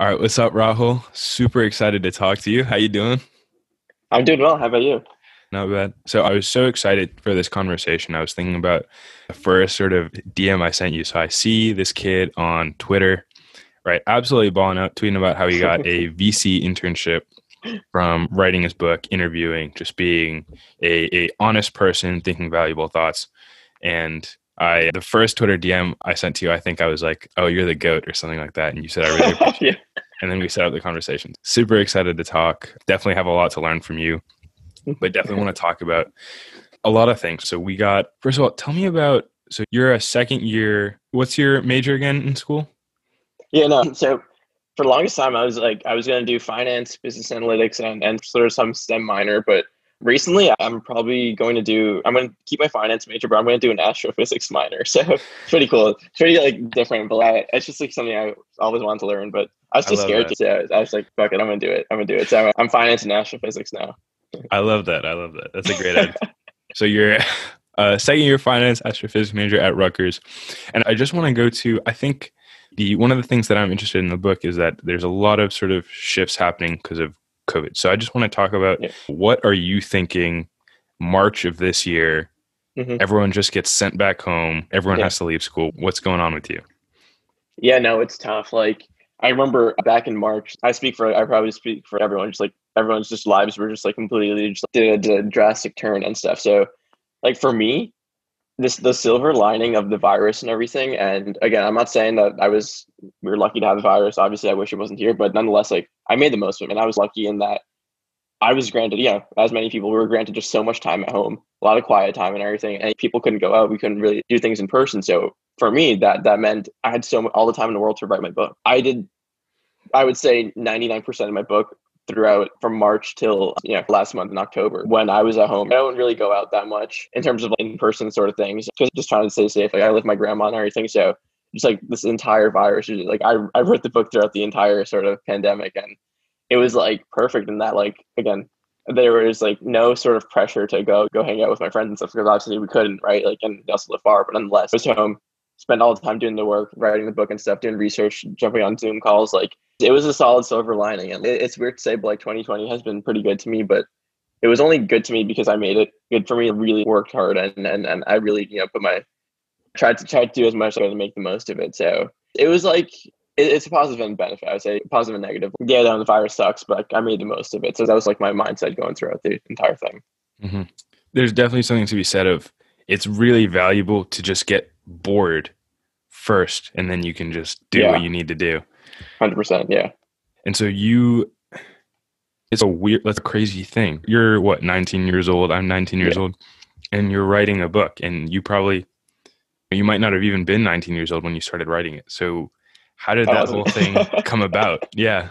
All right, what's up, Rahul? Super excited to talk to you. How you doing? I'm doing well. How about you? Not bad. So I was so excited for this conversation. I was thinking about the first sort of DM I sent you. So I see this kid on Twitter, right? Absolutely balling out, tweeting about how he got a VC internship from writing his book, interviewing, just being a honest person, thinking valuable thoughts. And the first Twitter DM I sent to you, I think I was like, "Oh, you're the goat" or something like that. And you said, "I really appreciate Yeah. it." And then we set up the conversation. Super excited to talk. Definitely have a lot to learn from you, but definitely want to talk about a lot of things. So we got, first of all, tell me about, so you're a second year. What's your major again in school? Yeah, no. So for the longest time, I was going to do finance, business analytics, and sort of some STEM minor. But recently, I'm going to keep my finance major, but I'm going to do an astrophysics minor. So it's pretty cool. It's pretty like different, but it's just like something I always wanted to learn. But I was I too love scared that. to. So I was like, fuck it, I'm going to do it. I'm going to do it. So I'm finance and astrophysics now. I love that. I love that. That's a great attitude. So you're a second year finance astrophysics major at Rutgers. And I just want to go to, I think one of the things that I'm interested in the book is that there's a lot of sort of shifts happening because of COVID. So I just want to talk about, Yeah. what are you thinking March of this year? hmm Everyone just gets sent back home. Everyone Yeah. has to leave school. What's going on with you? Yeah, no, it's tough. Like I remember back in March, I probably speak for everyone, just like everyone's just lives were just like completely just did a drastic turn and stuff. So like for me, the silver lining of the virus and everything, and again, I'm not saying that we were lucky to have the virus. Obviously, I wish it wasn't here, but nonetheless, like I made the most of it, and I was lucky in that I was granted, as many people, we were granted just so much time at home, a lot of quiet time and everything, and people couldn't go out. We couldn't really do things in person. So for me, that meant I had all the time in the world to write my book. I would say 99% of my book throughout from March till last month in October when I was at home. I don't really go out that much in terms of in-person sort of things, just trying to stay safe. Like I live with my grandma and everything, so just like this entire virus, like I wrote the book throughout the entire sort of pandemic, and it was like perfect in that, like again, there was like no sort of pressure to go hang out with my friends and stuff because obviously we couldn't, right? Like, and they also live far, but nonetheless, I was home, spent all the time doing the work, writing the book and stuff, doing research, jumping on Zoom calls. Like it was a solid silver lining, and it's weird to say, but like 2020 has been pretty good to me, but it was only good to me because I made it good for me. I really worked hard, and I really put my tried to do as much as I could to make the most of it. So it was like it's a positive and benefit. I would say positive and negative. Yeah, the virus sucks, but I made the most of it. So that was like my mindset going throughout the entire thing. Hmm. There's definitely something to be said of, it's really valuable to just get bored first, and then you can just do what Yeah, you need to do. 100%. Yeah. And so that's a crazy thing. You're what, 19 years old? I'm 19 years Yeah. old, and you're writing a book, and you might not have even been 19 years old when you started writing it. So how did I that wasn't. whole thing come about? Yeah.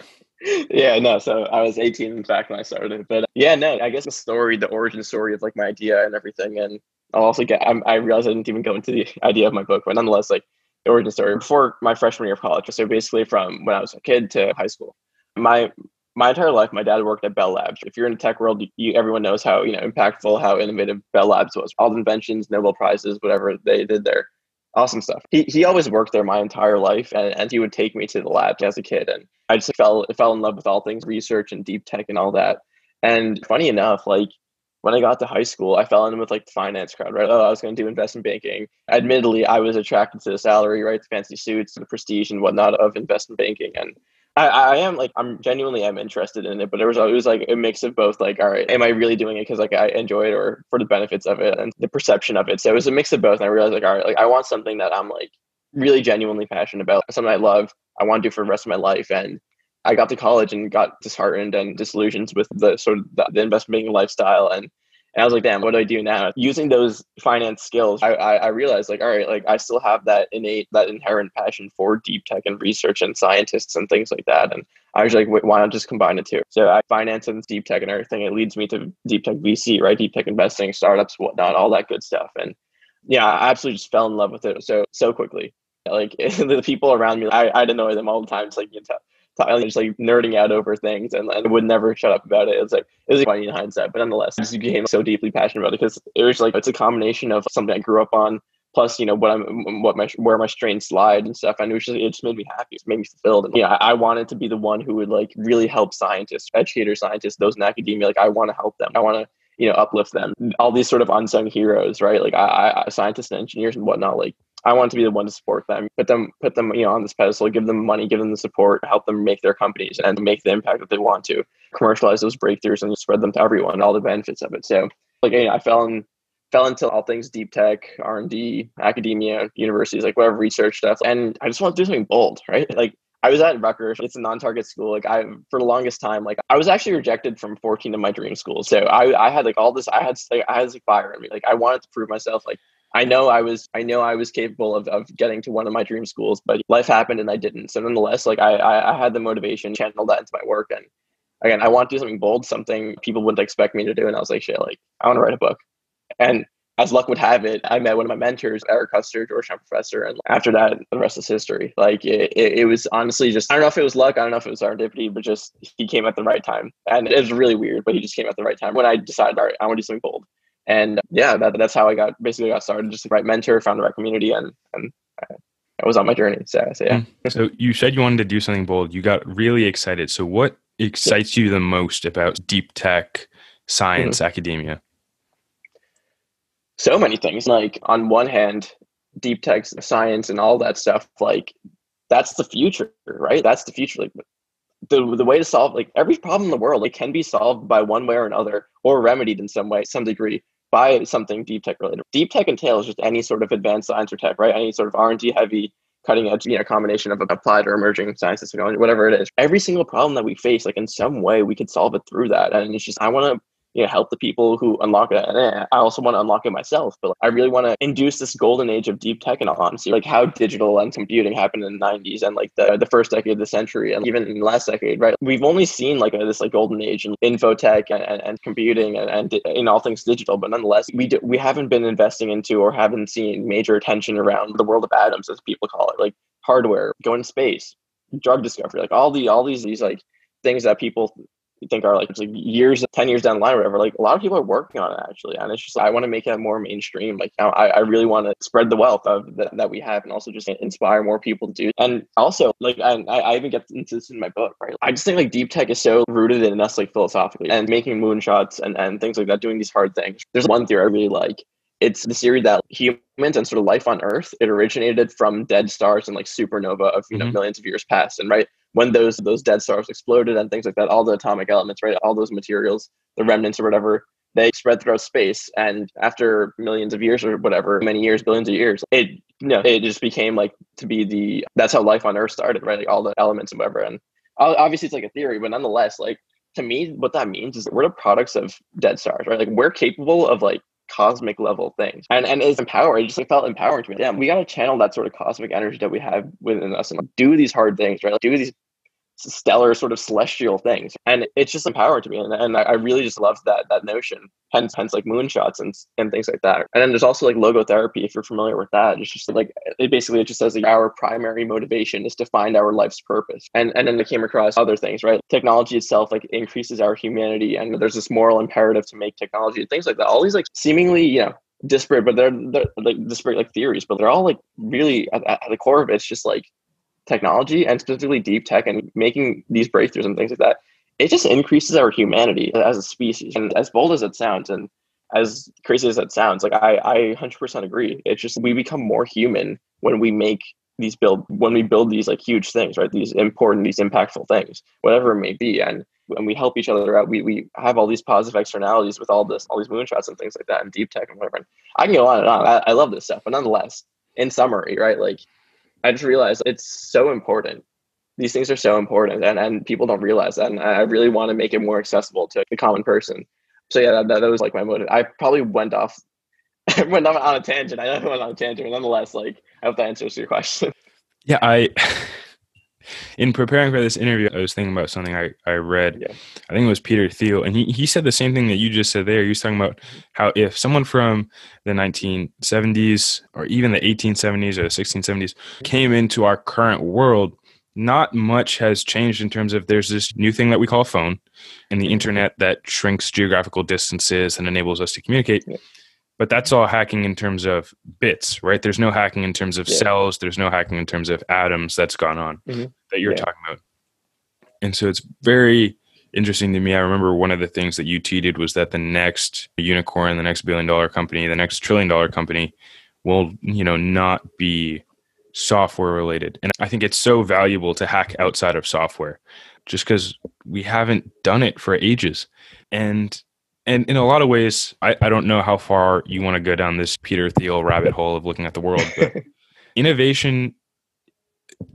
Yeah, no. So I was 18 in fact when I started it, but yeah, no. I guess the origin story of like my idea and everything, and I'll also I realized I didn't even go into the idea of my book, but nonetheless, like the origin story before my freshman year of college. So basically, from when I was a kid to high school, my my entire life, my dad worked at Bell Labs. If you're in the tech world, everyone knows how impactful, how innovative Bell Labs was. All the inventions, Nobel prizes, whatever they did there, awesome stuff. He always worked there my entire life, and he would take me to the lab as a kid, and I just fell in love with all things research and deep tech and all that. And funny enough, like when I got to high school, I fell in with like the finance crowd, right? Oh, I was going to do investment banking. Admittedly, I was attracted to the salary, right? The fancy suits, the prestige and whatnot of investment banking. And I am like, I'm genuinely am interested in it, but it was like a mix of both. Like, all right, am I really doing it because like I enjoy it or for the benefits of it and the perception of it? So it was a mix of both. And I realized like, all right, like I want something that I'm like really genuinely passionate about, something I love, I want to do for the rest of my life. And I got to college and got disheartened and disillusioned with the sort of the investment banking lifestyle. And I was like, damn, what do I do now? Using those finance skills, I realized like, all right, like I still have that inherent passion for deep tech and research and scientists and things like that. And I was like, wait, why not just combine the two? So I finance and deep tech and everything. It leads me to deep tech VC, right? Deep tech investing, startups, whatnot, all that good stuff. And yeah, I absolutely just fell in love with it so quickly. Like the people around me, I'd annoy them all the time. It's like just like nerding out over things, and I would never shut up about it. It was funny in hindsight, but nonetheless, I just became so deeply passionate about it because it was like it's a combination of something I grew up on, plus, where my strengths slide and stuff. And it just made me happy. It made me fulfilled. And I wanted to be the one who would like really help scientists, educators, scientists, those in academia. Like I want to help them. I want to, uplift them. All these sort of unsung heroes, right? Like scientists and engineers and whatnot. Like I want to be the one to support them, put them, on this pedestal, give them money, give them the support, help them make their companies and make the impact that they want to, commercialize those breakthroughs and spread them to everyone, all the benefits of it. So like, I fell into all things deep tech, R&D, academia, universities, like whatever research stuff. And I just want to do something bold, right? Like I was at Rutgers. It's a non-target school. Like for the longest time, like I was actually rejected from 14 of my dream schools. So I had like all this, I had this like fire in me. Like I wanted to prove myself. Like I know I was capable of getting to one of my dream schools, but life happened and I didn't. So nonetheless, like I had the motivation, channeled that into my work. And again, I want to do something bold, something people wouldn't expect me to do. And I was like, shit, like I want to write a book. And as luck would have it, I met one of my mentors, Eric Custer, Georgetown professor. And after that, the rest is history. Like it was honestly just, I don't know if it was luck. I don't know if it was serendipity, but just he came at the right time. And it was really weird, but he just came at the right time when I decided, all right, I want to do something bold. And yeah, that's how I got started. Just the right mentor, found the right community, and I was on my journey. So yeah. So you said you wanted to do something bold. You got really excited. So what excites you the most about deep tech, science, academia? So many things. Like on one hand, deep tech, science, and all that stuff. Like that's the future, right? That's the future. Like the way to solve like every problem in the world, it can be solved by one way or another, or remedied in some way, some degree, by something deep tech related. Deep tech entails just any sort of advanced science or tech, right? Any sort of R&D heavy, cutting edge, combination of applied or emerging sciences, whatever it is. Every single problem that we face, like in some way, we could solve it through that. And it's just I want to help the people who unlock it. And I also want to unlock it myself. But I really want to induce this golden age of deep tech, in all honesty, like how digital and computing happened in the 90s and like the first decade of the century and even in the last decade, right? We've only seen like this like golden age in infotech and computing and in all things digital. But nonetheless, we haven't been investing into or haven't seen major attention around the world of atoms, as people call it, like hardware, going to space, drug discovery, like all these like things that people think are like it's like years, 10 years down the line or whatever. Like a lot of people are working on it actually, and it's just I want to make it more mainstream. Like I really want to spread the wealth of that we have, and also just inspire more people to do. And also like I even get into this in my book, right? I just think like deep tech is so rooted in us, like philosophically, and making moonshots and things like that, doing these hard things. There's one theory I really like. It's the theory that humans and sort of life on Earth, it originated from dead stars and like supernova of millions of years past. And right when those dead stars exploded and things like that, all the atomic elements, right, all those materials, the remnants or whatever, they spread throughout space. And after millions of years or whatever, many years, billions of years, it just became like to be that's how life on Earth started, right? Like all the elements and whatever. And obviously it's like a theory, but nonetheless, like to me, what that means is that we're the products of dead stars, right? Like we're capable of like cosmic level things, and it's empowering. It just like felt empowering to me. Damn, we got to channel that sort of cosmic energy that we have within us and like, do these hard things, right? Like, do these stellar sort of celestial things, and it's just empowering to me, and I really just love that notion. Hence like moonshots and things like that. And then there's also like logotherapy, if you're familiar with that. It's just like it just says like our primary motivation is to find our life's purpose. And then I came across other things, right? Technology itself like increases our humanity, and there's this moral imperative to make technology and things like that. All these like seemingly disparate, but they're like disparate like theories, but they're all like really at the core of it, it's just like technology, and specifically deep tech, and making these breakthroughs and things like that. It just increases our humanity as a species. And as bold as it sounds and as crazy as that sounds, like I 100% agree. It's just we become more human when we build these like huge things, right? These important, these impactful things, whatever it may be. And when we help each other out, we have all these positive externalities with all these moonshots and things like that, and deep tech and whatever. And I can go on and on. I love this stuff. But nonetheless, in summary, right, like I just realized it's so important. These things are so important, and people don't realize that. And I really want to make it more accessible to the common person. So yeah, that was like my motive. I probably went off on a tangent. I know I went on a tangent, but nonetheless, like I hope that answers your question. Yeah, in preparing for this interview, I was thinking about something I read. Yeah. I think it was Peter Thiel, and he said the same thing that you just said there. He was talking about how if someone from the 1970s or even the 1870s or the 1670s came into our current world, not much has changed in terms of there's this new thing that we call a phone and the internet that shrinks geographical distances and enables us to communicate. Yeah. But that's all hacking in terms of bits, right? There's no hacking in terms of Yeah. cells. There's no hacking in terms of atoms that's gone on that you're Yeah. talking about. And so it's very interesting to me. I remember one of the things that you tweeted was that the next unicorn, the next billion-dollar company, the next trillion-dollar company will, not be software related. And I think it's so valuable to hack outside of software just because we haven't done it for ages. And in a lot of ways, I don't know how far you want to go down this Peter Thiel rabbit hole of looking at the world, but innovation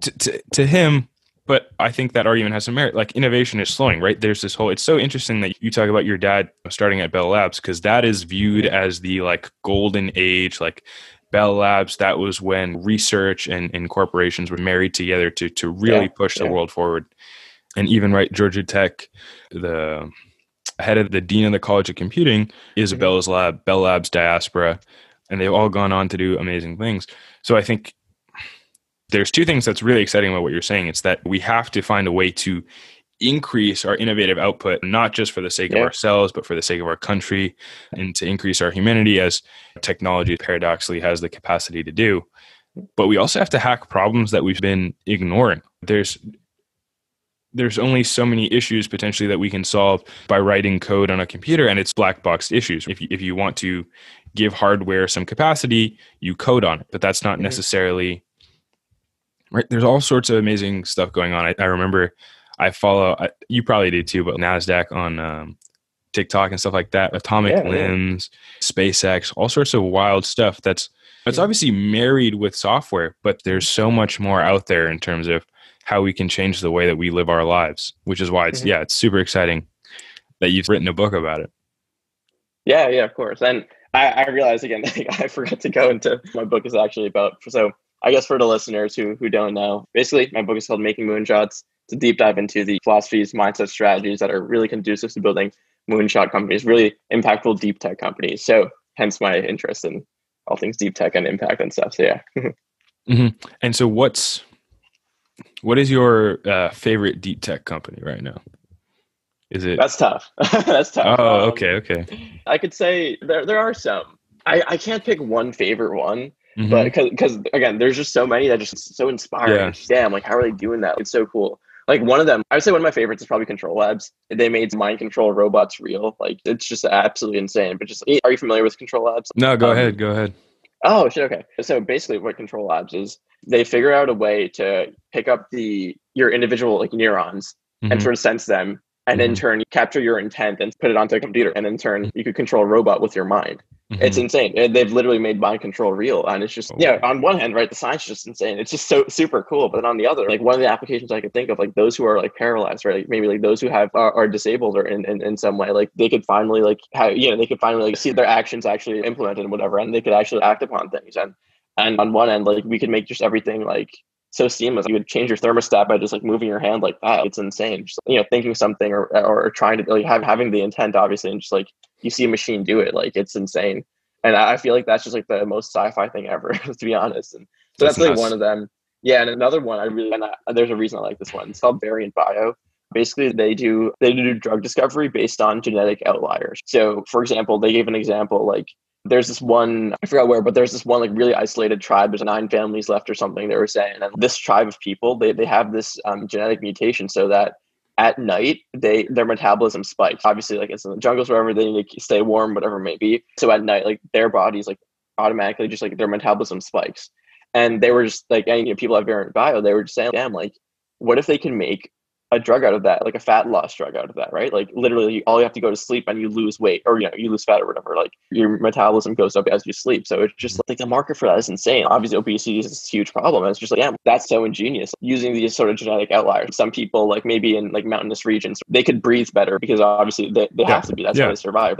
to him, but I think that argument has some merit. Like innovation is slowing, right? There's this whole, it's so interesting that you talk about your dad starting at Bell Labs, because that is viewed as the like golden age, like Bell Labs. That was when research and corporations were married together to really push the world forward. And even right, Georgia Tech, the head of the dean of the College of Computing is Bell's Lab, Bell Labs diaspora, and they've all gone on to do amazing things. So I think there's two things that's really exciting about what you're saying. It's that we have to find a way to increase our innovative output, not just for the sake of ourselves, but for the sake of our country, and to increase our humanity, as technology paradoxically has the capacity to do. But we also have to hack problems that we've been ignoring. There's only so many issues potentially that we can solve by writing code on a computer, and it's black box issues. If you want to give hardware some capacity, you code on it, but that's not necessarily right. There's all sorts of amazing stuff going on. I remember I follow, you probably do too, but NASDAQ on TikTok and stuff like that, Atomic Limbs, SpaceX, all sorts of wild stuff that's obviously married with software, but there's so much more out there in terms of how we can change the way that we live our lives, which is why it's super exciting that you've written a book about it. Yeah, of course. And I realized again, I forgot to go into my book is actually about, so I guess for the listeners who don't know, basically my book is called Making Moonshots. It's a deep dive into the philosophies, mindset, strategies that are really conducive to building moonshot companies, really impactful deep tech companies. So hence my interest in all things deep tech and impact and stuff. So yeah. And so what is your favorite deep tech company right now? Is it? That's tough. That's tough. Oh, okay. I could say there are some. I can't pick one favorite one, but because again, there's just so many that just so inspiring. Yeah. Damn, like how are they doing that? It's so cool. Like one of them, I would say one of my favorites is probably Control Labs. They made mind control robots real. Like it's just absolutely insane. But just, are you familiar with Control Labs? No, go ahead. Oh shit. Okay. So basically, what Control Labs is, they figure out a way to pick up your individual like neurons and sort of sense them, and in turn capture your intent and put it onto a computer, and in turn you could control a robot with your mind. It's insane. They've literally made mind control real, and it's just on one hand, right, the science is just insane. It's just so super cool. But then on the other, like one of the applications I could think of, like those who are like paralyzed, right, like maybe like those who are disabled or in some way, like they could finally like they could finally like see their actions actually implemented and whatever, and they could actually act upon things. And on one end, like we could make just everything like so seamless. You would change your thermostat by just like moving your hand like that. It's insane. Just, thinking something or trying to like having the intent, obviously, and just like you see a machine do it. Like it's insane. And I feel like that's just like the most sci-fi thing ever, to be honest. And so that's like one of them. Yeah. And another one there's a reason I like this one. It's called Variant Bio. Basically, they do drug discovery based on genetic outliers. So for example, they gave an example, like there's this one, I forgot where, but there's this one like really isolated tribe. There's 9 families left or something, they were saying. And this tribe of people, they have this genetic mutation so that at night, their metabolism spikes. Obviously, like it's in the jungles, wherever they need to stay warm, whatever it may be. So at night, like their bodies like automatically just like their metabolism spikes. And they were just like, people at Variant Bio, they were just saying, damn, like what if they can make a drug out of that, like a fat loss drug out of that, right? Like literally all you have to go to sleep and you lose weight, or you lose fat or whatever, like your metabolism goes up as you sleep. So it's just like the market for that is insane. Obviously obesity is a huge problem, and it's just like, yeah, that's so ingenious. Using these sort of genetic outliers, some people like maybe in like mountainous regions, they could breathe better because obviously they have to be, that's how they survive.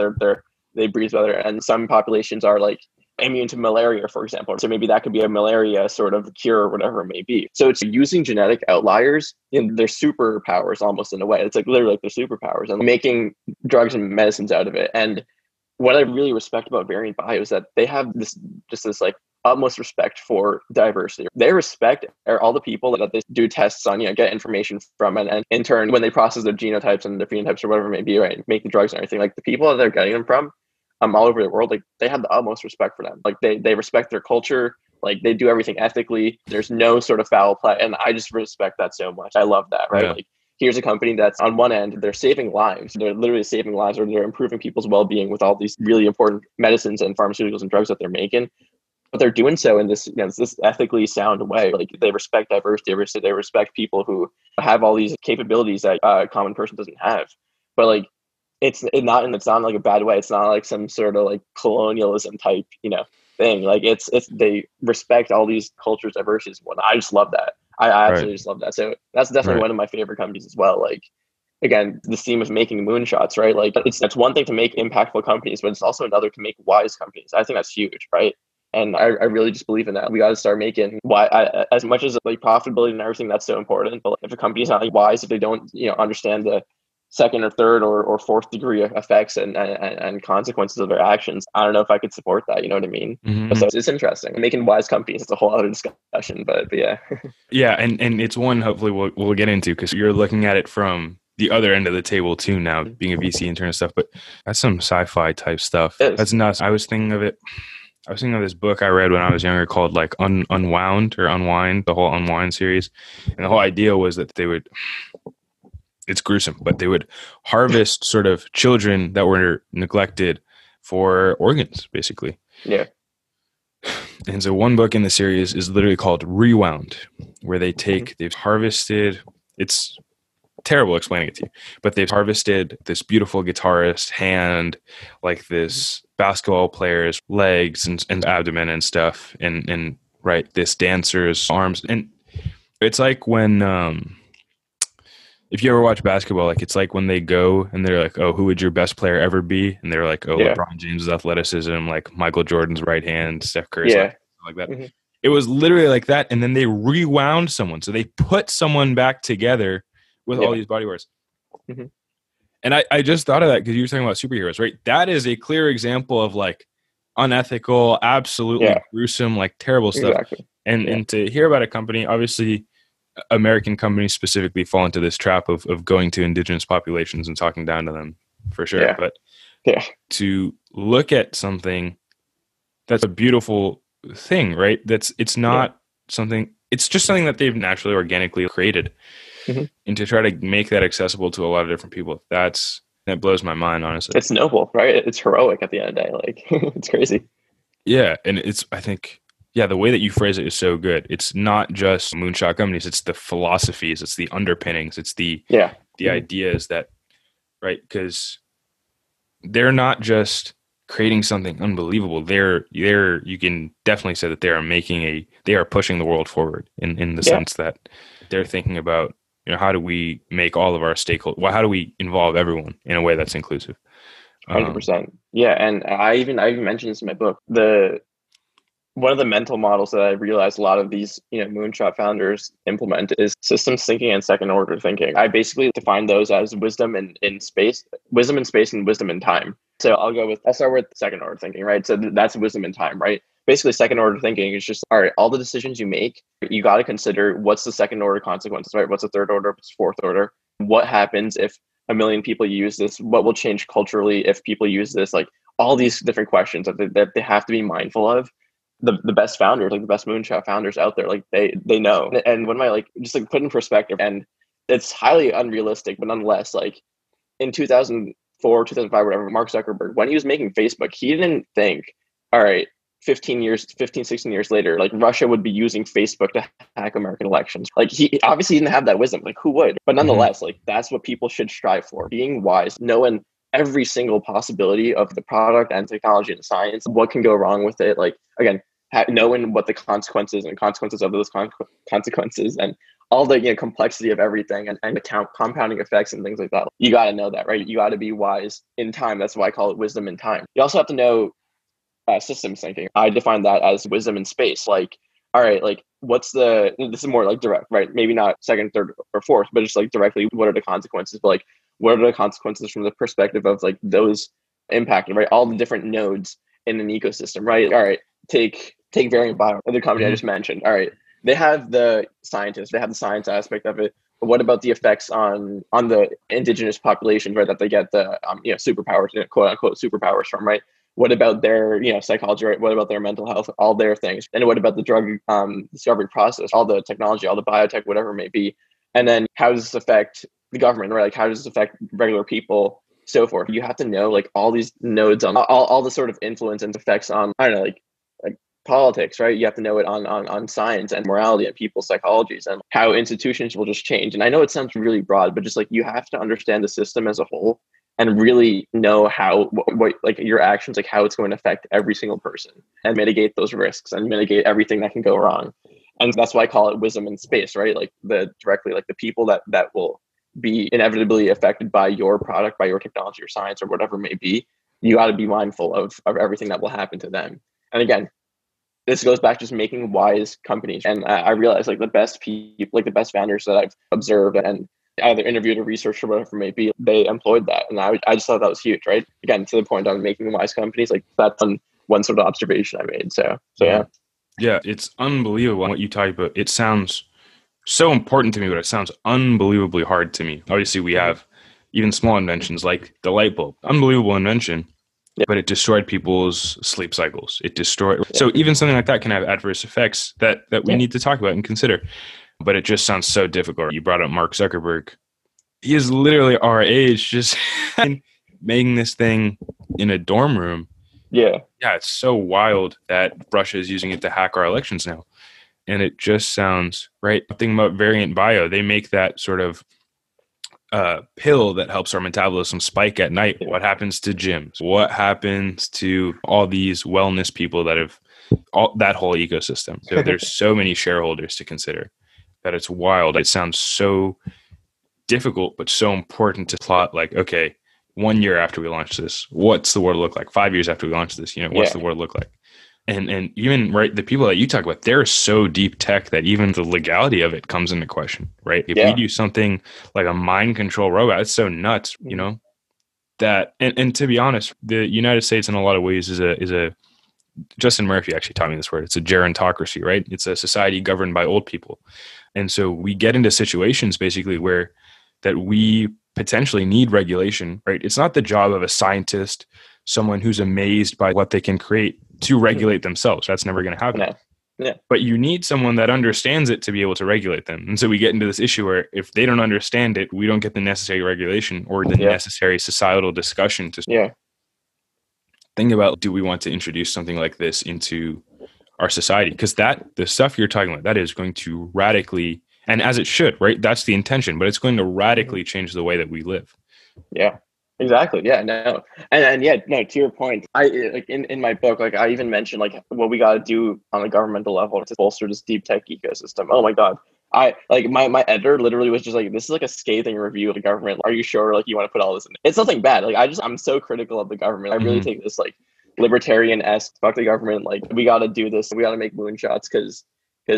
They breathe better. And some populations are like immune to malaria, for example. So maybe that could be a malaria sort of cure or whatever it may be. So it's using genetic outliers in their superpowers almost, in a way. It's like literally like their superpowers, and making drugs and medicines out of it. And what I really respect about Variant Bio is that they have this like utmost respect for diversity. They respect all the people that they do tests on, get information from, and in turn, when they process their genotypes and their phenotypes or whatever it may be, right, make the drugs and everything, like the people that they're getting them from all over the world, like they have the utmost respect for them. Like they respect their culture. Like they do everything ethically. There's no sort of foul play. And I just respect that so much. I love that, right? Yeah. Like here's a company that's on one end, they're saving lives. They're literally saving lives, or they're improving people's well-being with all these really important medicines and pharmaceuticals and drugs that they're making. But they're doing so in this, this ethically sound way. Like they respect diversity, they respect people who have all these capabilities that a common person doesn't have. But like it's not like a bad way. It's not like some sort of like colonialism type, thing. Like it's they respect all these cultures, diversities. And whatnot. I just love that. I Right. absolutely just love that. So that's definitely Right. one of my favorite companies as well. Like again, the theme of making moonshots, right? Like it's one thing to make impactful companies, but it's also another to make wise companies. I think that's huge, right? And I really just believe in that. We got to start making as much as like profitability and everything, that's so important. But if a company's not like wise, if they don't, understand the second or third or fourth degree effects and consequences of their actions, I don't know if I could support that. You know what I mean? Mm-hmm. So it's interesting. Making wise companies, it's a whole other discussion, but yeah. Yeah, and it's one hopefully we'll get into, because you're looking at it from the other end of the table too now, being a VC intern and stuff. But that's some sci-fi type stuff. It is. That's nuts. I was thinking of this book I read when I was younger called like Unwound or Unwind, the whole Unwind series, and the whole idea was that they would. It's gruesome, but they would harvest sort of children that were neglected for organs, basically. Yeah. And so one book in the series is literally called Rewound, where they've harvested, it's terrible explaining it to you, but they've harvested this beautiful guitarist hand, like this basketball player's legs and abdomen and stuff, and right, this dancer's arms. And it's like when, if you ever watch basketball, like it's like when they go and they're like, oh, who would your best player ever be? And they're like, oh, Yeah. LeBron James' athleticism, like Michael Jordan's right hand, Steph Curry's Yeah. left, like that. It was literally like that. And then they rewound someone. So they put someone back together with all these body parts. And I just thought of that because you were talking about superheroes, right? That is a clear example of like unethical, absolutely gruesome, like terrible stuff. Exactly. And to hear about a company, obviously American companies specifically fall into this trap of going to indigenous populations and talking down to them, for sure. Yeah. But Yeah. to look at something that's a beautiful thing, right? It's not something, it's just something that they've naturally, organically created. And to try to make that accessible to a lot of different people, that blows my mind, honestly. It's noble, right? It's heroic at the end of the day. Like it's crazy. Yeah. And I think, the way that you phrase it is so good. It's not just moonshot companies. It's the philosophies. It's the underpinnings. It's the ideas that, right? Because they're not just creating something unbelievable. You can definitely say that they are pushing the world forward in the sense that they're thinking about, how do we make all of our stakeholders, how do we involve everyone in a way that's inclusive? 100%. Yeah. And I even mentioned this in my book. One of the mental models that I realized a lot of these, moonshot founders implement is systems thinking and second order thinking. I basically define those as wisdom in space, and wisdom in time. So I'll start with second order thinking, right? So that's wisdom in time, right? Basically, second order thinking is just, all right, all the decisions you make, you got to consider what's the second order consequences, right? What's the third order? What's fourth order? What happens if a million people use this? What will change culturally if people use this? Like all these different questions that they have to be mindful of. The best founders, like the best moonshot founders out there, like they know. And when I just put in perspective, and it's highly unrealistic, but nonetheless, like in 2004, 2005, whatever, Mark Zuckerberg, when he was making Facebook, he didn't think, all right, 16 years later, like Russia would be using Facebook to hack American elections. Like he obviously didn't have that wisdom. Like who would? But nonetheless, like that's what people should strive for. Being wise, knowing every single possibility of the product and technology and science, what can go wrong with it. Like again, knowing what the consequences of those consequences and all the complexity of everything and account compounding effects and things like that. You got to know that, right? You got to be wise in time. That's why I call it wisdom in time. You also have to know systems thinking. I define that as wisdom in space. Like, all right, like this is more like direct, right? Maybe not second, third, or fourth, but just like directly, what are the consequences? But like, what are the consequences from the perspective of like those impacting, right? All the different nodes in an ecosystem, right? All right, take Variant Bio, the company I just mentioned. All right, they have the scientists, they have the science aspect of it. But what about the effects on the indigenous populations, right? That they get the superpowers, quote unquote superpowers from, right? What about their, psychology, right? What about their mental health, all their things? And what about the drug discovery process, all the technology, all the biotech, whatever it may be? And then how does this affect the government, right? Like how does this affect regular people, so forth? You have to know like all these nodes on all the sort of influence and effects on, I don't know, like politics, right? You have to know it on science and morality and people's psychologies and how institutions will just change. And I know it sounds really broad, but just like you have to understand the system as a whole and really know how what like your actions, like how it's going to affect every single person and mitigate those risks and mitigate everything that can go wrong. And that's why I call it wisdom in space, right? Like the people that will be inevitably affected by your product, by your technology or science or whatever it may be. You got to be mindful of everything that will happen to them. And again, this goes back to just making wise companies. And I realized like the best people, like the best founders that I've observed and either interviewed or researched or whatever it may be, they employed that. And I just thought that was huge, right? Again, to the point on making wise companies, like that's one sort of observation I made. So yeah. Yeah, it's unbelievable what you talk about. It sounds so important to me, but it sounds unbelievably hard to me. Obviously, we have even small inventions like the light bulb. Unbelievable invention, but it destroyed people's sleep cycles. It destroyed. So even something like that can have adverse effects that we need to talk about and consider. But it just sounds so difficult. You brought up Mark Zuckerberg. He is literally our age, just making this thing in a dorm room. Yeah, it's so wild that Russia is using it to hack our elections now. And it just sounds right. Thinking about variant bio, they make that sort of pill that helps our metabolism spike at night. What happens to gyms? What happens to all these wellness people that have that whole ecosystem? So there's so many shareholders to consider that it's wild. It sounds so difficult, but so important to plot. Like, okay, 1 year after we launch this, what's the world look like? 5 years after we launch this, what's the world look like? And even the people that you talk about, they're so deep tech that even the legality of it comes into question, right? If we do something like a mind control robot, it's so nuts, that, and to be honest, the United States in a lot of ways is a Justin Murphy actually taught me this word. It's a gerontocracy, right? It's a society governed by old people. And so we get into situations basically where that we potentially need regulation, right? It's not the job of a scientist, someone who's amazed by what they can create, to regulate themselves. That's never going to happen. No. Yeah. But you need someone that understands it to be able to regulate them. And so we get into this issue where if they don't understand it, we don't get the necessary regulation or the necessary societal discussion to think about, do we want to introduce something like this into our society? Because the stuff you're talking about, that is going to radically, and as it should, right? That's the intention, but it's going to radically change the way that we live. Yeah. Exactly. Yeah, no. And to your point, I like in my book, like I even mentioned like what we got to do on a governmental level to bolster this deep tech ecosystem. Oh my God. I like my editor literally was just like, this is like a scathing review of the government. Are you sure like you want to put all this in? It's nothing bad. Like I'm so critical of the government. I really take this like libertarian-esque, fuck the government. Like we got to do this. We got to make moonshots because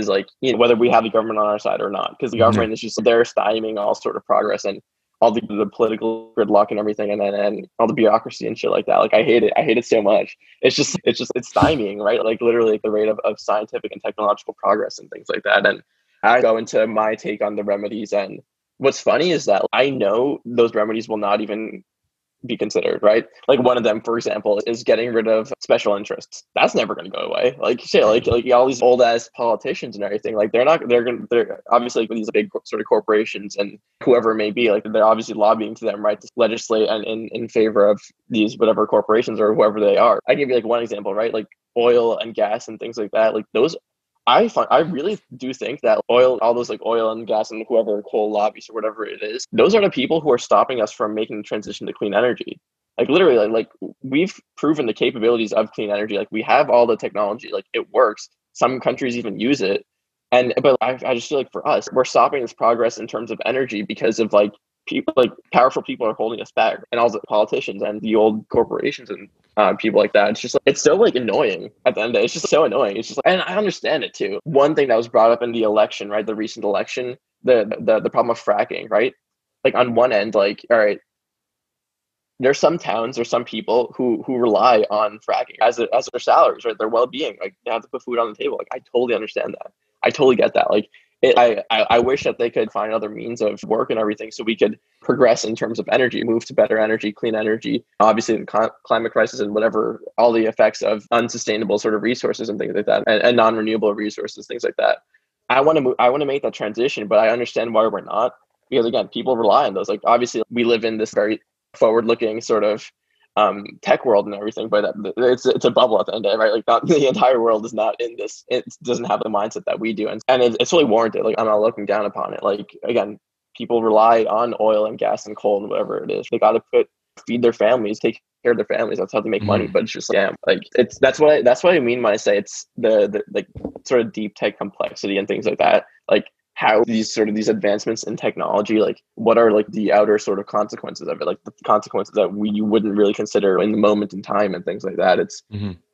like, whether we have the government on our side or not, because the government is just, they're stymieing all sort of progress and all the political gridlock and everything, and all the bureaucracy and shit like that. Like I hate it so much. It's stymieing, right? Like literally like the rate of scientific and technological progress and things like that. And I go into my take on the remedies, and what's funny is that I know those remedies will not even be considered, right? Like one of them, for example, is getting rid of special interests. That's never going to go away. Like shit, like all these old ass politicians and everything. Like they're obviously like these big sort of corporations and whoever it may be. Like they're obviously lobbying to them, right, to legislate and in favor of these whatever corporations or whoever they are. I give you like one example, right? Like oil and gas and things like that. Like those. I really do think that all those like oil and gas and whoever coal lobbies or whatever it is, those are the people who are stopping us from making the transition to clean energy. Like literally, like we've proven the capabilities of clean energy. Like we have all the technology, like it works. Some countries even use it. But I just feel like for us, we're stopping this progress in terms of energy because of like people, like powerful people are holding us back, and all the politicians and the old corporations and people like that. It's just like, it's so like annoying at the end of the day. It's just so annoying. It's just like, and I understand it too. One thing that was brought up in the election, right, the recent election, the problem of fracking, right? Like on one end, like, all right, there's some towns or some people who rely on fracking as their salaries, right? Their well-being, like they have to put food on the table. Like I totally understand that. I totally get that. Like I wish that they could find other means of work and everything so we could progress in terms of energy, move to better energy, clean energy. Obviously, the climate crisis and whatever, all the effects of unsustainable sort of resources and things like that, and non-renewable resources, things like that. I want to move, I want to make that transition, but I understand why we're not. Because again, people rely on those. Like obviously, we live in this very forward-looking sort of tech world and everything, but it's a bubble at the end of it, right? Like not the entire world is not in this. It doesn't have the mindset that we do, and it's really warranted. Like I'm not looking down upon it. Like again, people rely on oil and gas and coal and whatever it is. They got to feed their families, take care of their families. That's how they make money. But it's just damn, like that's what I mean when I say it's the like sort of deep tech complexity and things like that. Like how these advancements in technology, like what are like the outer sort of consequences of it, like the consequences that you wouldn't really consider in the moment in time and things like that. It's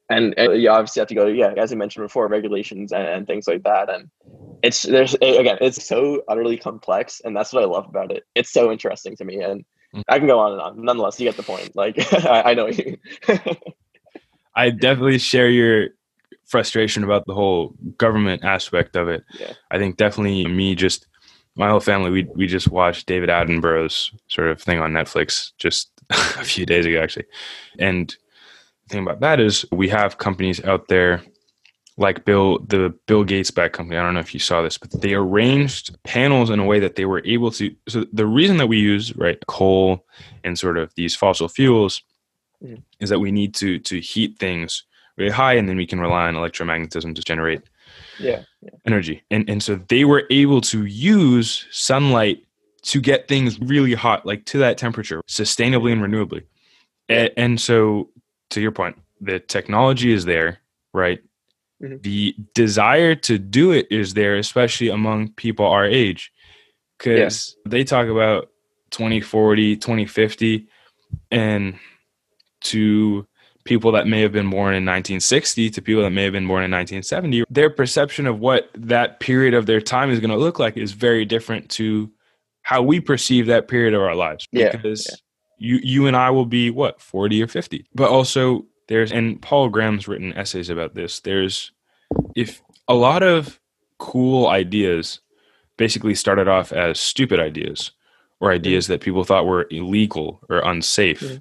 and you obviously have to go, as I mentioned before, regulations and things like that. And it's so utterly complex, and that's what I love about it. It's so interesting to me, and I can go on and on. Nonetheless, you get the point. Like I know you. I definitely share your frustration about the whole government aspect of it. Yeah. I think definitely my whole family, we just watched David Attenborough's sort of thing on Netflix just a few days ago, actually. And the thing about that is we have companies out there like the Bill Gates backed company. I don't know if you saw this, but they arranged panels in a way that they were able to. So the reason that we use coal and sort of these fossil fuels is that we need to heat things really high, and then we can rely on electromagnetism to generate energy. And so they were able to use sunlight to get things really hot, like to that temperature, sustainably and renewably. And so to your point, the technology is there, right? The desire to do it is there, especially among people our age, because they talk about 2040, 2050, and to people that may have been born in 1960 to people that may have been born in 1970, their perception of what that period of their time is going to look like is very different to how we perceive that period of our lives. Because you and I will be 40 or 50. But also and Paul Graham's written essays about this. If a lot of cool ideas basically started off as stupid ideas or ideas that people thought were illegal or unsafe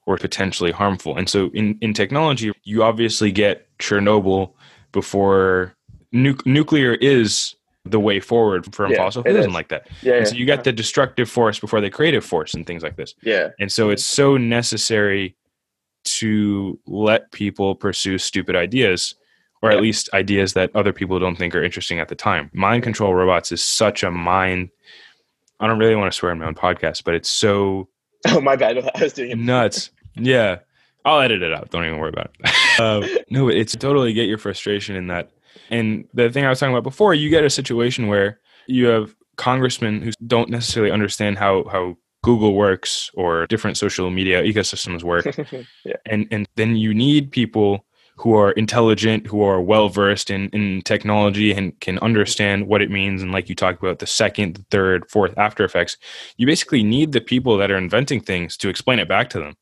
or potentially harmful. And so in technology, you obviously get Chernobyl before nuclear is the way forward from fossil fuels and like that. And so you got the destructive force before the creative force and things like this. And so it's so necessary to let people pursue stupid ideas, or at least ideas that other people don't think are interesting at the time. Mind control robots is such a mind. I don't really want to swear in my own podcast, but it's so. Oh, my bad. I was doing it. Nuts. Yeah. I'll edit it out. Don't even worry about it. No, it's totally get your frustration in that. And the thing I was talking about before, you get a situation where you have congressmen who don't necessarily understand how Google works or different social media ecosystems work. And then you need people who are intelligent, who are well-versed in technology and can understand what it means. And like you talked about, the second, the third, fourth after effects, you basically need the people that are inventing things to explain it back to them.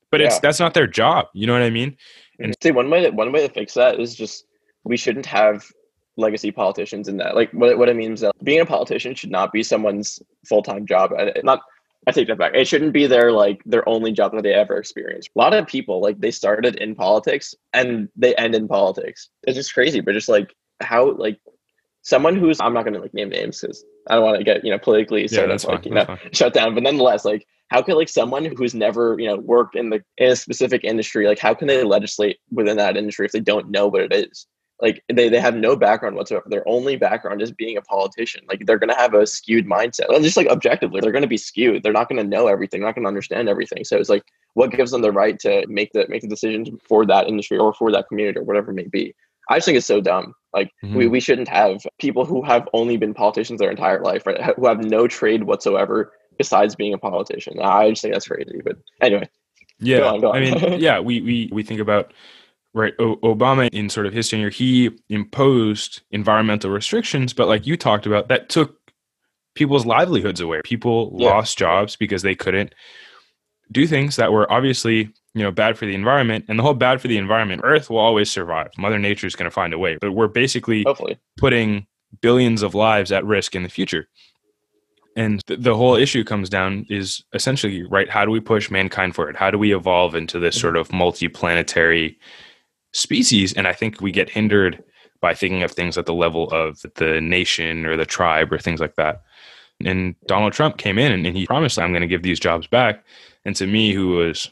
But that's not their job. You know what I mean? And see, one way to fix that is just, we shouldn't have legacy politicians in that. Like what I mean is that being a politician should not be someone's full-time job. I take that back. It shouldn't be their only job that they ever experience. A lot of people, like, they started in politics and they end in politics. It's just crazy. But just like how, like, someone who's, I'm not going to name names because I don't want to get, politically sort of shut down. But nonetheless, like, how can someone who's never, worked in a specific industry, like, how can they legislate within that industry if they don't know what it is? Like they have no background whatsoever. Their only background is being a politician. Like they're going to have a skewed mindset. And just objectively, they're going to be skewed. They're not going to know everything. They're not going to understand everything. So it's like, what gives them the right to make the decisions for that industry or for that community or whatever it may be? I just think it's so dumb. Like we shouldn't have people who have only been politicians their entire life, right? Who have no trade whatsoever besides being a politician. I just think that's crazy. But anyway, go on. I mean, we think about. Right. Obama in sort of his tenure, he imposed environmental restrictions, but like you talked about, that took people's livelihoods away. People lost jobs because they couldn't do things that were obviously, bad for the environment. And the whole bad for the environment, Earth will always survive. Mother Nature is going to find a way. But we're basically putting billions of lives at risk in the future. And the whole issue comes down is essentially, right, how do we push mankind forward? How do we evolve into this sort of multi-planetary species? And I think we get hindered by thinking of things at the level of the nation or the tribe or things like that. And Donald Trump came in and he promised, I'm going to give these jobs back. And to me, who was,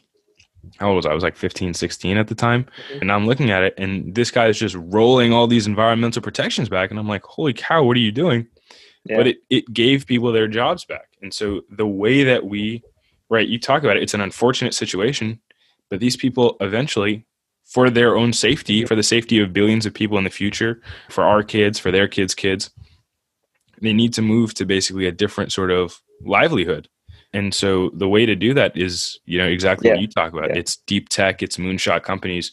how old was I? I was like 15, 16 at the time. And I'm looking at it and this guy is just rolling all these environmental protections back. And I'm like, holy cow, what are you doing? Yeah. But it gave people their jobs back. And so the way that we, right, you talk about it, it's an unfortunate situation, but these people eventually, for their own safety, for the safety of billions of people in the future, for our kids, for their kids' kids, they need to move to basically a different sort of livelihood. And so the way to do that is, exactly what you talk about. It's deep tech, it's moonshot companies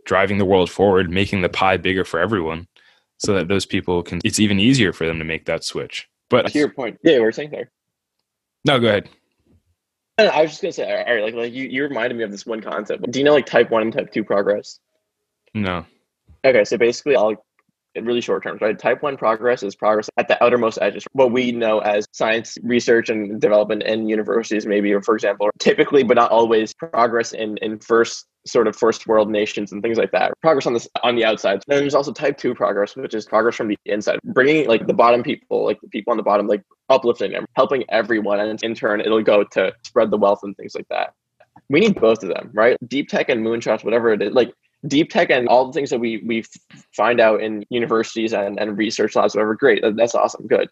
driving the world forward, making the pie bigger for everyone so that those people can, it's even easier for them to make that switch. But to your point, we're saying there. No, go ahead. I was just going to say, all right, like you reminded me of this one concept. Do you know like type 1 and type 2 progress? No. Okay, so basically in really short terms, right? Type 1 progress is progress at the outermost edges. What we know as science research and development in universities, maybe, or for example, typically, but not always, progress in first world nations and things like that. Progress on the outside. And then there's also type 2 progress, which is progress from the inside, bringing like the bottom people, like the people on the bottom, like uplifting them, helping everyone. And in turn, it'll go to spread the wealth and things like that. We need both of them, right? Deep tech and moonshots, whatever it is, like deep tech and all the things that we find out in universities and research labs, whatever, great. That's awesome. Good.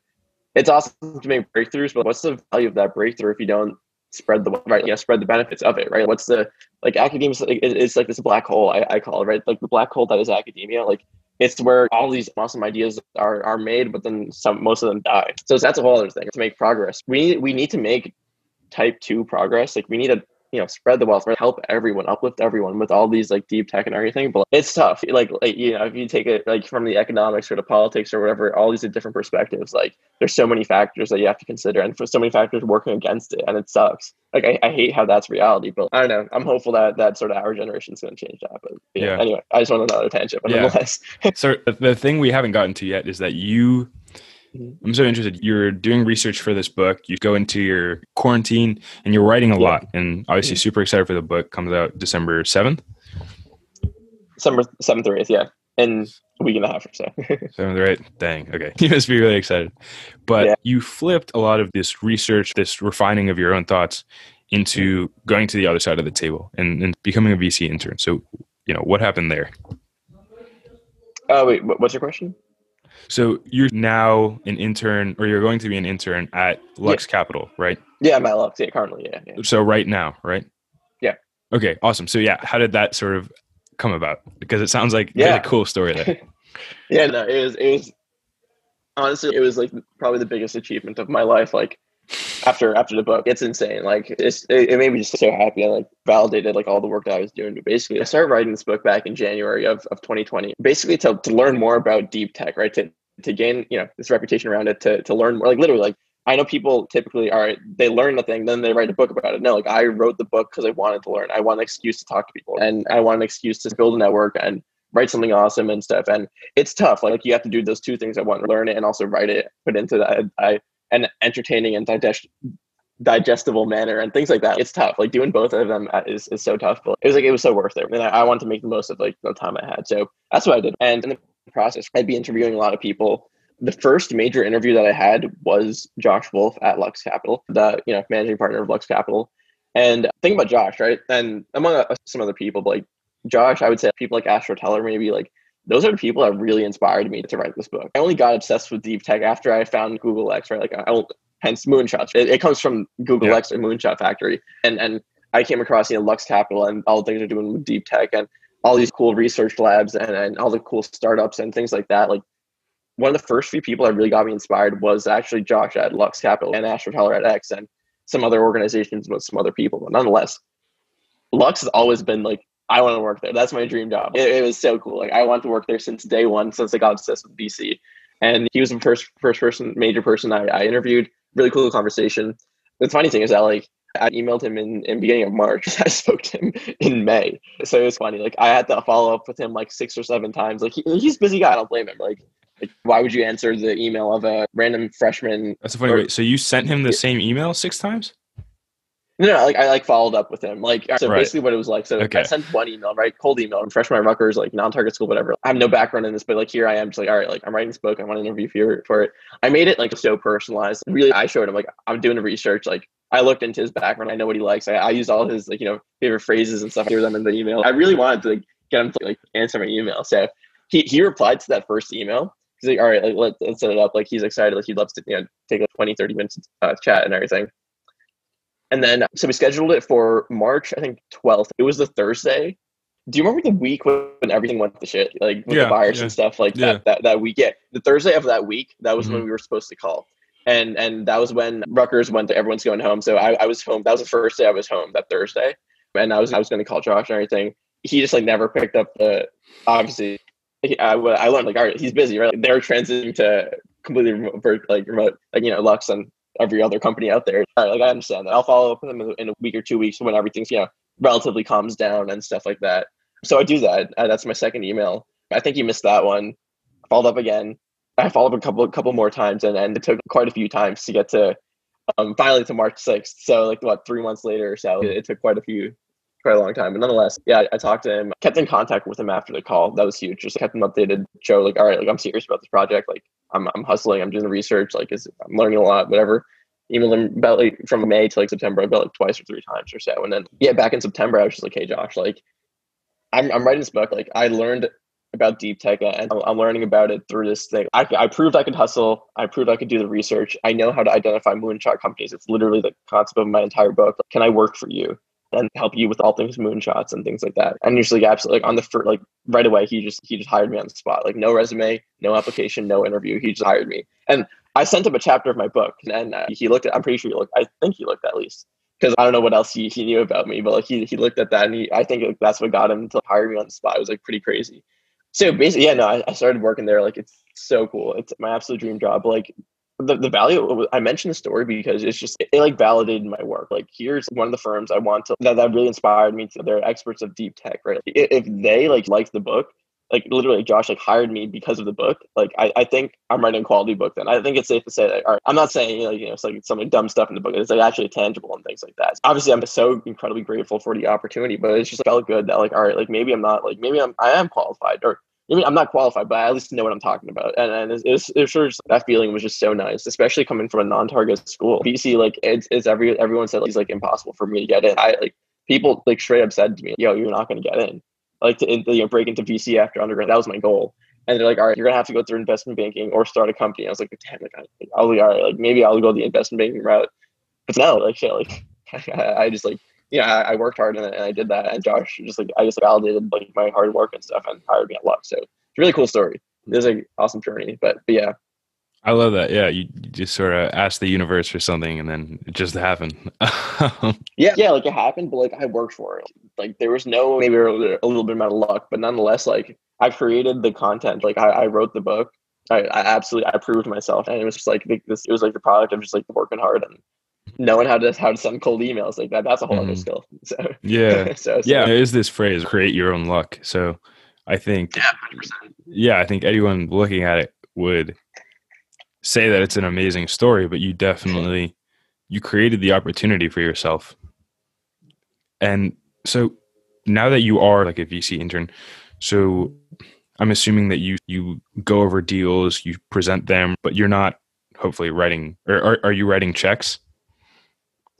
It's awesome to make breakthroughs, but what's the value of that breakthrough if you don't spread the benefits of it, right? What's the, like, academia, it's like this black hole, I call it, right? Like the black hole that is academia, like it's where all these awesome ideas are made, but then most of them die. So that's a whole other thing. To make progress, we need to make type 2 progress. Like we need to spread the wealth, help everyone, uplift everyone with all these like deep tech and everything. But it's tough. Like if you take it like from the economics or the politics or whatever, all these different perspectives, like there's so many factors that you have to consider, and for so many factors working against it, and it sucks. Like I hate how that's reality, but I don't know. I'm hopeful that sort of our generation is going to change that. But yeah. Anyway, I just went on another tangent, but nonetheless. So the thing we haven't gotten to yet is that I'm so interested. You're doing research for this book. You go into your quarantine and you're writing a lot. And obviously super excited for the book. Comes out December 7th. December 7th or 8th, yeah. In a week and a half or so. 7th or 8th? Dang. Okay. You must be really excited. But you flipped a lot of this research, this refining of your own thoughts into going to the other side of the table and becoming a VC intern. So, what happened there? Wait, what's your question? So you're now an intern, or you're going to be an intern at Lux Capital, right? Yeah, I'm at Lux, currently, yeah. So right now, right? Yeah. Okay, awesome. So how did that sort of come about? Because it sounds like a really cool story there. Yeah, no, it was honestly, it was like probably the biggest achievement of my life. Like after the book, it's insane. Like it made me just so happy and like validated like all the work that I was doing. But basically, I started writing this book back in January of 2020, basically to learn more about deep tech, right? To gain, this reputation around it, to learn more, like literally, like I know people typically they learn the thing, then they write a book about it. No, like I wrote the book because I wanted to learn. I want an excuse to talk to people, and I want an excuse to build a network and write something awesome and stuff. And it's tough. Like you have to do those two things. I want to learn it and also write it, put into that an entertaining and digestible manner and things like that. It's tough. Like doing both of them is so tough, but it was so worth it. And I wanted to make the most of like the time I had. So that's what I did. And in the process, I'd be interviewing a lot of people. The first major interview that I had was Josh Wolf at Lux Capital, the managing partner of Lux Capital. And think about Josh, right? And among some other people, but like Josh, I would say people like Astro Teller, maybe, like those are the people that really inspired me to write this book. I only got obsessed with deep tech after I found Google X, right? Like hence Moonshots. It comes from Google X and Moonshot Factory. And I came across Lux Capital and all the things they're doing with deep tech and all these cool research labs and all the cool startups and things like that. Like one of the first few people that really got me inspired was actually Josh at Lux Capital and Astro Teller at X and some other organizations with some other people. But nonetheless, Lux has always been like, I want to work there. That's my dream job. It was so cool. Like I want to work there since day one, since I got obsessed with VC. And he was the first person, major person I interviewed. Really cool conversation. The funny thing is that like I emailed him in beginning of March. I spoke to him in May. So it was funny. Like I had to follow up with him like 6 or 7 times. Like he's a busy guy. I don't blame him. Like Like, why would you answer the email of a random freshman? That's a funny way. So you sent him the same email 6 times? No, like I followed up with him. Like, so Right. basically what it was like. So I Okay. sent one email, right? Cold email. I'm freshman at Rutgers, like non-target school, whatever. I have no background in this, but like here I am just like, all right, like I'm writing this book. I want to interview for it. I made it like so personalized. Really, I showed him like I'm doing the research. Like I looked into his background. I know what he likes. I used all his like, favorite phrases and stuff. I threw them in the email. I really wanted to like get him to like answer my email. So he replied to that first email. He's like, all right, like let's set it up. Like he's excited. Like he loves to take like 20, 30 minutes chat and everything. And then, so we scheduled it for March, I think 12th. It was the Thursday. Do you remember the week when everything went to shit, like with the virus and stuff like that week? Yeah, the Thursday of that week, that was when we were supposed to call. And that was when Rutgers went to everyone's going home. So I was home. That was the first day I was home, that Thursday. And I was going to call Josh and everything. He just like never picked up obviously, I learned like, all right, he's busy, right? Like, they're transitioning to completely remote, like, Lux and every other company out there. All right, like I understand that. I'll follow up with them in a week or 2 weeks when everything's, relatively calms down and stuff like that. So I do that. That's my second email. I think he missed that one. I followed up again. I followed up a couple more times, and it took quite a few times to get to finally to March 6th. So like 3 months later or so, it took quite a long time. But nonetheless, yeah, I talked to him, kept in contact with him after the call. That was huge. Just kept him updated, show like, all right, like I'm serious about this project. Like I'm hustling, I'm doing the research, like I'm learning a lot, whatever. Emailed him about like from May to like September, about like twice or 3 times or so. And then back in September, I was just like, hey Josh, like I'm writing this book. Like I learned about deeptech and I'm learning about it through this thing. I proved I could hustle. I proved I could do the research. I know how to identify moonshot companies. It's literally the concept of my entire book. Can I work for you and help you with all things moonshots and things like that? And usually absolutely like on the first, like right away, he just hired me on the spot. Like no resume, no application, no interview. He just hired me. And I sent him a chapter of my book, and he looked at. I'm pretty sure he looked. I think he looked at least, because I don't know what else he knew about me, but like he looked at that, and I think like, that's what got him to hire me on the spot. It was like pretty crazy. So basically, I started working there. Like it's so cool. It's my absolute dream job. Like the value. I mentioned the story because it's just it like validated my work. Like here's one of the firms I want to that really inspired me to. They're experts of deep tech, right? If they liked the book. Like literally Josh like hired me because of the book. Like I think I'm writing a quality book then. I think it's safe to say that, all right, I'm not saying it's like some dumb stuff in the book. It's like actually tangible and things like that. Obviously I'm so incredibly grateful for the opportunity, but it's just felt good that like, all right, like maybe I am qualified, or maybe I'm not qualified, but I at least know what I'm talking about. And it's sure just, that feeling was just so nice, especially coming from a non-target school. BC, like everyone said like, it's like impossible for me to get in. People like straight up said to me, yo, you're not going to get in. Like to break into VC after undergrad. That was my goal. And they're like, all right, you're gonna have to go through investment banking or start a company. I was like, damn, like I'll be all right. Like maybe I'll go the investment banking route. But no, like shit, like I just like I worked hard and I did that. And Josh I just validated like my hard work and stuff and hired me at Lux. So it's a really cool story. It was an awesome journey. But yeah. I love that. Yeah, you just sort of ask the universe for something, and then it just happened. Yeah, like it happened, but like I worked for it. Like there was maybe a little bit amount of luck, but nonetheless, like I created the content. Like I wrote the book. I proved myself, and it was just like this. It was like the product of just like working hard and knowing how to send cold emails like that. That's a whole other skill. So yeah, so yeah. There is this phrase, "Create your own luck." So I think, 100%. I think anyone looking at it would say that it's an amazing story, but you definitely you created the opportunity for yourself. And so now that you are like a VC intern, so I'm assuming that you go over deals, you present them, but you're not hopefully writing, or are you writing checks?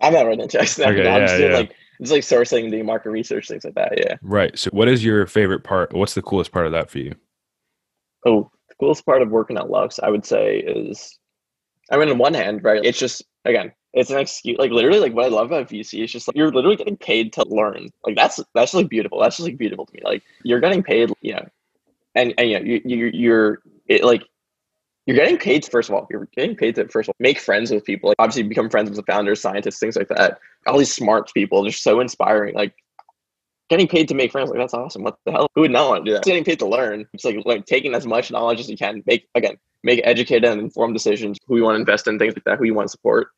I'm not writing checks. No, Okay, I'm just doing yeah. like sourcing, the market research, things like that. Yeah. Right. So what is your favorite part? What's the coolest part of that for you? Oh, the coolest part of working at Lux, I would say, is, I mean, on one hand, right, it's just, again, it's an excuse. Like literally, like what I love about VC is just like you're literally getting paid to learn. Like that's just like beautiful. That's just like beautiful to me. Like you're getting paid, and like you're getting paid. First of all, you're getting paid to make friends with people. Like obviously, become friends with the founders, scientists, things like that. All these smart people, they're so inspiring. Like getting paid to make friends, like that's awesome. What the hell? Who would not want to do that? Getting paid to learn. It's like taking as much knowledge as you can. Make educated and informed decisions. Who you want to invest in, things like that. Who you want to support.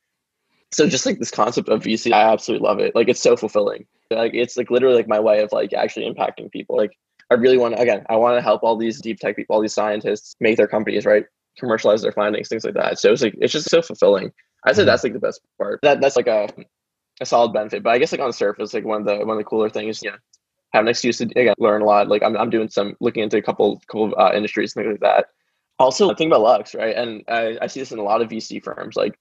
So just like this concept of VC, I absolutely love it. Like it's so fulfilling. Like it's like literally like my way of like actually impacting people. Like I really want to, again, I want to help all these deep tech people, all these scientists make their companies, right? Commercialize their findings, things like that. So it's like, it's just so fulfilling. I'd say that's like the best part. That's like a solid benefit. But I guess like on the surface, like one of the cooler things, have an excuse to again learn a lot. Like I'm doing some looking into a couple industries, things like that. Also, think about Lux, right? And I see this in a lot of VC firms. Like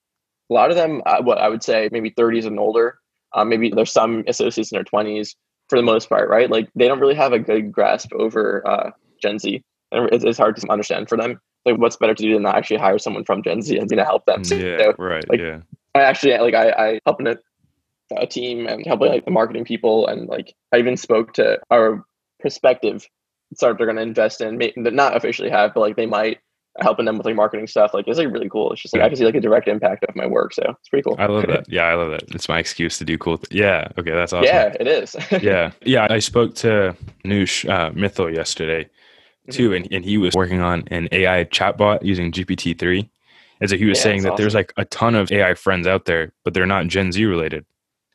a lot of them, what I would say, maybe 30s and older. Maybe there's some associates in their 20s for the most part, right? Like they don't really have a good grasp over Gen Z, and it's hard to understand for them. Like what's better to do than not actually hire someone from Gen Z and help them? Yeah, right. Like, yeah. I help in a team and helping like the marketing people, and like I even spoke to our prospective startup they're going to invest in, not officially have, but like they might, helping them with like marketing stuff. Like it's like really cool. It's just like I can see like a direct impact of my work, so it's pretty cool. I love that. Yeah, I love that. It's my excuse to do cool yeah. Okay, that's awesome. Yeah, it is. Yeah. I spoke to Noosh Mithil yesterday too, and he was working on an AI chatbot using GPT-3. And so he was saying that there's like a ton of AI friends out there, but they're not Gen Z related.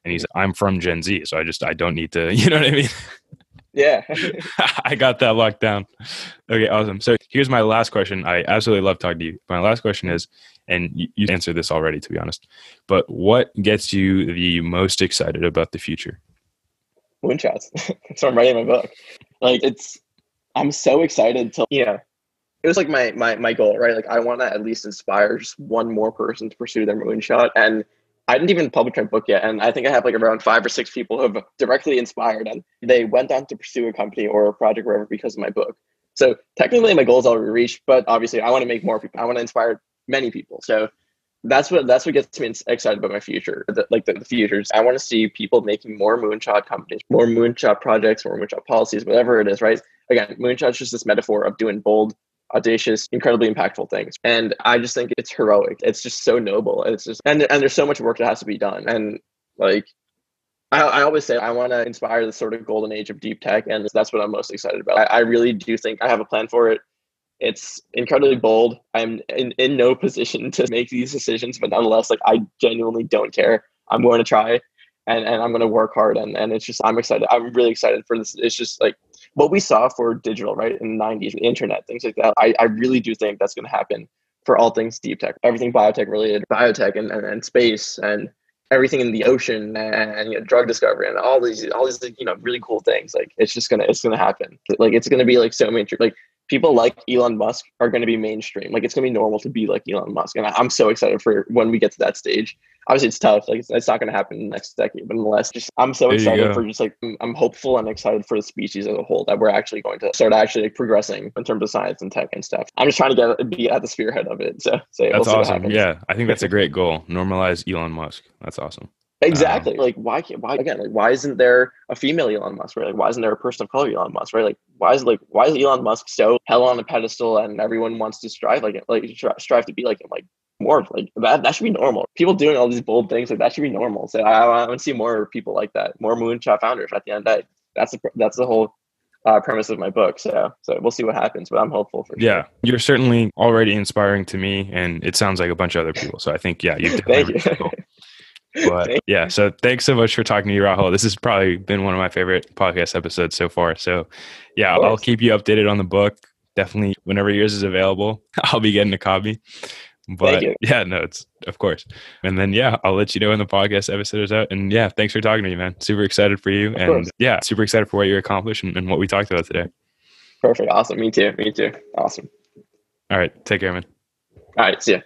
And he's I'm from Gen Z, so I don't need to, you know what I mean? Yeah. I got that locked down. Okay, awesome. So here's my last question. I absolutely love talking to you. My last question is, and you answered this already, to be honest, but what gets you the most excited about the future? Moonshots. So I'm writing my book. Like I'm so excited to, it was like my goal, right? Like I want to at least inspire just one more person to pursue their moonshot. And I didn't even publish my book yet. And I think I have like around 5 or 6 people who have directly inspired, and they went on to pursue a company or a project or whatever because of my book. So technically my goal is already reached, but obviously I want to make more people. I want to inspire many people. So that's what gets me excited about my future. The futures. I want to see people making more moonshot companies, more moonshot projects, more moonshot policies, whatever it is, right? Again, moonshot's just this metaphor of doing bold, audacious, incredibly impactful things. And I just think it's heroic. It's just so noble. It's just, and there's so much work that has to be done. And like, I always say I want to inspire the sort of golden age of deep tech. And that's what I'm most excited about. I really do think I have a plan for it. It's incredibly bold. I'm in no position to make these decisions, but nonetheless, like I genuinely don't care. I'm going to try, and I'm going to work hard. And it's just, I'm excited. I'm really excited for this. It's just like what we saw for digital, right? In the 90s, the internet, things like that. I really do think that's going to happen for all things deep tech, everything biotech related, biotech and space and everything in the ocean and drug discovery and all these really cool things. Like it's gonna happen. Like it's gonna be like so many like people like Elon Musk are going to be mainstream. Like it's going to be normal to be like Elon Musk. And I'm so excited for when we get to that stage. Obviously it's tough. Like it's not going to happen in the next decade, but nonetheless, I'm so excited for just like, I'm hopeful and excited for the species as a whole that we're actually going to start actually progressing in terms of science and tech and stuff. I'm just trying to be at the spearhead of it. So that's awesome. Yeah. I think that's a great goal. Normalize Elon Musk. That's awesome. Exactly. Like why isn't there a female Elon Musk, right? Like why isn't there a person of color Elon Musk, right? Like why is Elon Musk so held on a pedestal and everyone wants to strive like strive to be like him? Like more like that should be normal. People doing all these bold things, like that should be normal. So I want to see more people like that, more moonshot founders at the end of the day. That's the whole premise of my book. So we'll see what happens, but I'm hopeful for sure. Yeah, you're certainly already inspiring to me, and it sounds like a bunch of other people. So I think you've definitely Thank you. But yeah, so thanks so much for talking to you, Rahul. This has probably been one of my favorite podcast episodes so far. So yeah, I'll keep you updated on the book. Definitely whenever yours is available, I'll be getting a copy. But yeah, no, it's of course. And then yeah, I'll let you know when the podcast episode is out. And yeah, thanks for talking to me, man. Super excited for you. And yeah, super excited for what you accomplished and what we talked about today. Perfect. Awesome. Me too. Awesome. All right. Take care, man. All right. See ya.